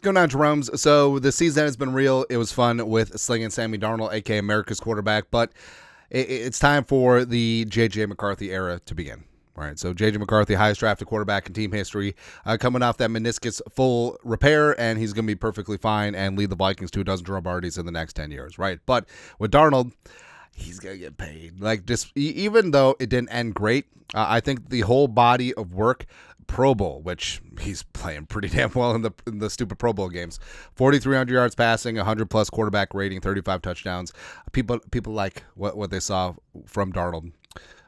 What's going on, Jeromes? So the season has been real. It was fun with slinging Sammy Darnold, aka America's quarterback, but it's time for the JJ McCarthy era to begin. All right, so JJ McCarthy, highest drafted quarterback in team history, coming off that meniscus full repair, and he's going to be perfectly fine and lead the Vikings to a dozen Lombardies in the next 10 years, right? But with Darnold, he's going to get paid. Like, just even though it didn't end great, I think the whole body of work, Pro Bowl, which he's playing pretty damn well in the stupid Pro Bowl games, 4,300 yards passing, 100-plus quarterback rating, 35 touchdowns. People like what they saw from Darnold,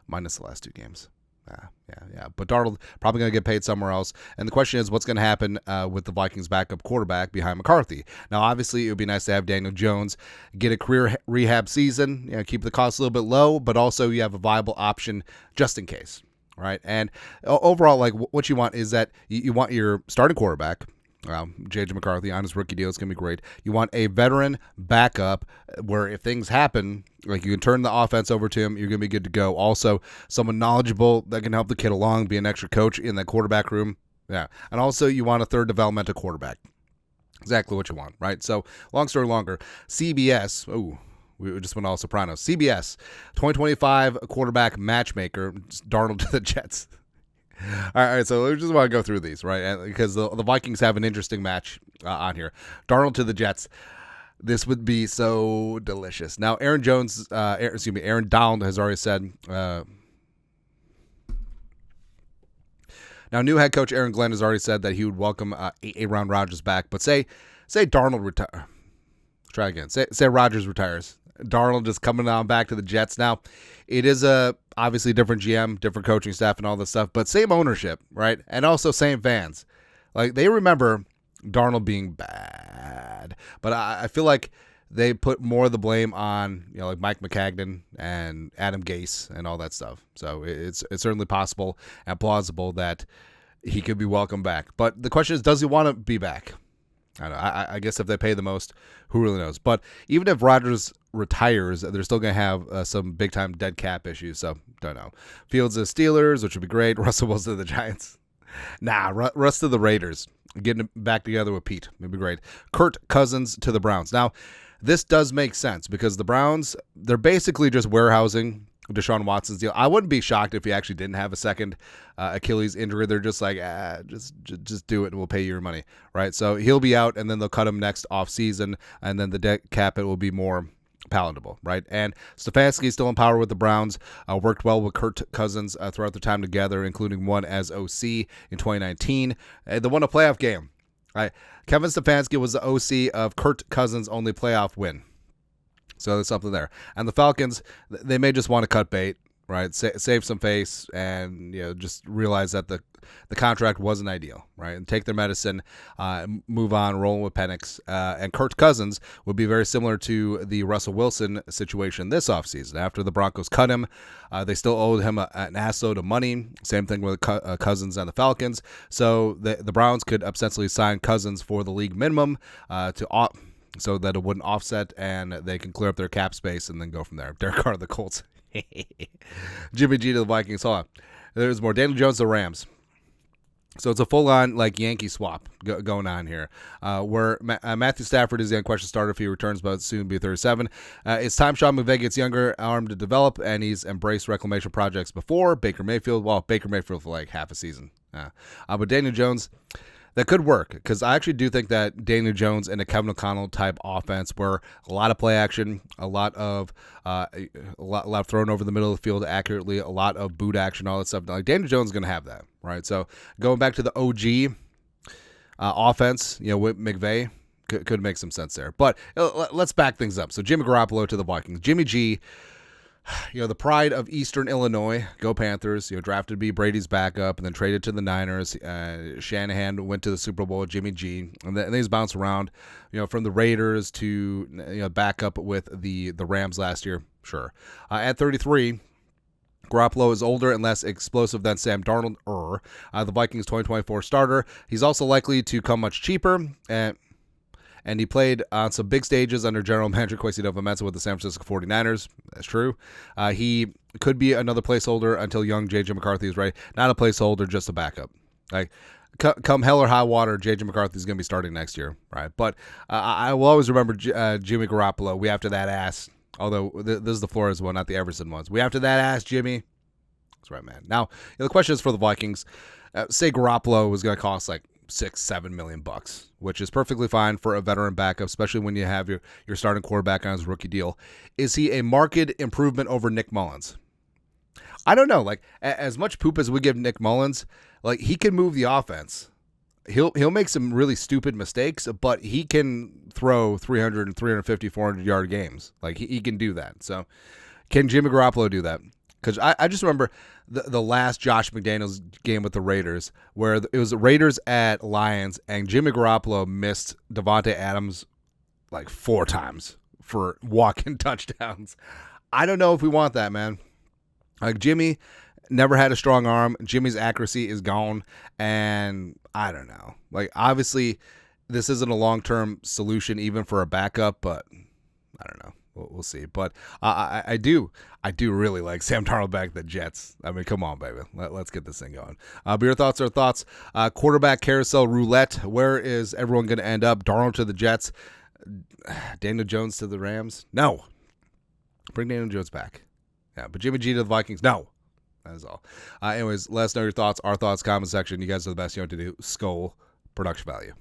minus the last two games. Yeah. But Darnold probably going to get paid somewhere else. And the question is, what's going to happen with the Vikings' backup quarterback behind McCarthy? Now, obviously, it would be nice to have Daniel Jones get a career rehab season, keep the cost a little bit low, but also you have a viable option just in case, right? And overall, like, what you want is that you want your starting quarterback, JJ McCarthy, on his rookie deal. It's going to be great. You want a veteran backup where if things happen, like, you can turn the offense over to him, you're going to be good to go. Also, someone knowledgeable that can help the kid along, be an extra coach in that quarterback room. Yeah. And also, you want a third developmental quarterback. Exactly what you want, right? So, long story longer, CBS, we just went all Sopranos. CBS, 2025 quarterback matchmaker, Darnold to the Jets. All right, so we just want to go through these, right? Because the Vikings have an interesting match on here. Darnold to the Jets. This would be so delicious. Now, Aaron Donald has already said. Now, new head coach Aaron Glenn has already said that he would welcome Aaron Rodgers back. But say Darnold retire. Try again. Say Rodgers retires. Darnold is coming on back to the Jets. Now, it is obviously different GM, different coaching staff, and all this stuff, but same ownership, right? And also same fans. Like, they remember Darnold being bad, but I feel like they put more of the blame on, like Mike McCagnon and Adam Gase and all that stuff. So it's certainly possible and plausible that he could be welcomed back. But the question is, does he want to be back? I don't know. I guess if they pay the most, who really knows? But even if Rodgers retires, they're still going to have some big-time dead cap issues, so don't know. Fields to the Steelers, which would be great. Russell Wilson to the Giants. Russ to the Raiders. Getting back together with Pete. It'd be great. Kirk Cousins to the Browns. Now, this does make sense because the Browns, they're basically just warehousing Deshaun Watson's deal. I wouldn't be shocked if he actually didn't have a second Achilles injury. They're just like, just do it and we'll pay you your money, right? So he'll be out, and then they'll cut him next offseason, and then the debt cap it will be more palatable, right? And Stefanski is still in power with the Browns. Worked well with Kirk Cousins throughout their time together, including one as OC in 2019. They won a playoff game, right? Kevin Stefanski was the OC of Kirk Cousins' only playoff win. So there's something there. And the Falcons, they may just want to cut bait, right? Save some face and just realize that the contract wasn't ideal, right? And take their medicine, move on, rolling with Penix. And Kirk Cousins would be very similar to the Russell Wilson situation this offseason. After the Broncos cut him, they still owed him an assload of money. Same thing with Cousins and the Falcons. So the Browns could essentially sign Cousins for the league minimum so that it wouldn't offset, and they can clear up their cap space and then go from there. Derek Carr, the Colts. Jimmy G to the Vikings. Hold on. There's more. Daniel Jones to the Rams. So it's a full-on Yankee swap going on here, where Matthew Stafford is the unquestioned starter if he returns, but soon be 37. It's time Sean McVay gets younger, arm to develop, and he's embraced reclamation projects before. Baker Mayfield for like half a season. But Daniel Jones, that could work, because I actually do think that Daniel Jones in a Kevin O'Connell type offense, where a lot of play action, a lot of thrown over the middle of the field accurately, a lot of boot action, all that stuff. Like, Daniel Jones is going to have that, right? So going back to the OG offense, with McVay, could make some sense there. But let's back things up. So Jimmy Garoppolo to the Vikings. Jimmy G, the pride of Eastern Illinois, go Panthers, drafted to be Brady's backup and then traded to the Niners. Shanahan went to the Super Bowl with Jimmy G, and then he's bounced around, from the Raiders to, backup with the Rams last year. Sure. At 33, Garoppolo is older and less explosive than Sam Darnold, the Vikings 2024 starter. He's also likely to come much cheaper, and he played on some big stages under general manager adofo-mensah with the San Francisco 49ers. That's true. He could be another placeholder until young JJ McCarthy is ready. Not a placeholder, just a backup. Like, come hell or high water, J.J. McCarthy is going to be starting next year, right? But I will always remember Jimmy Garoppolo. We after that ass, although this is the Flores one, not the Everson ones. We after that ass, Jimmy. That's right, man. Now, the question is for the Vikings. Say Garoppolo was going to cost like $6-7 million, which is perfectly fine for a veteran backup, especially when you have your starting quarterback on his rookie deal. Is he a market improvement over Nick Mullins? I don't know. Like, as much poop as we give Nick Mullins, like, he can move the offense. He'll make some really stupid mistakes, but he can throw 300 and 350, 400-yard games. Like, he can do that. So, can Jimmy Garoppolo do that? Because I just remember the last Josh McDaniels game with the Raiders, where it was the Raiders at Lions, and Jimmy Garoppolo missed Devontae Adams like 4 times for walking touchdowns. I don't know if we want that, man. Like, Jimmy never had a strong arm. Jimmy's accuracy is gone, and I don't know. Like, obviously, this isn't a long-term solution even for a backup, but I don't know. We'll see. But I do really like Sam Darnold back at the Jets. I mean, come on, baby. Let's get this thing going. But your thoughts are thoughts. Quarterback carousel roulette. Where is everyone going to end up? Darnold to the Jets. Daniel Jones to the Rams? No. Bring Daniel Jones back. Yeah, but Jimmy G to the Vikings? No. That is all. Anyways, let us know your thoughts. Our thoughts, comment section. You guys are the best. You know what to do. Skull production value.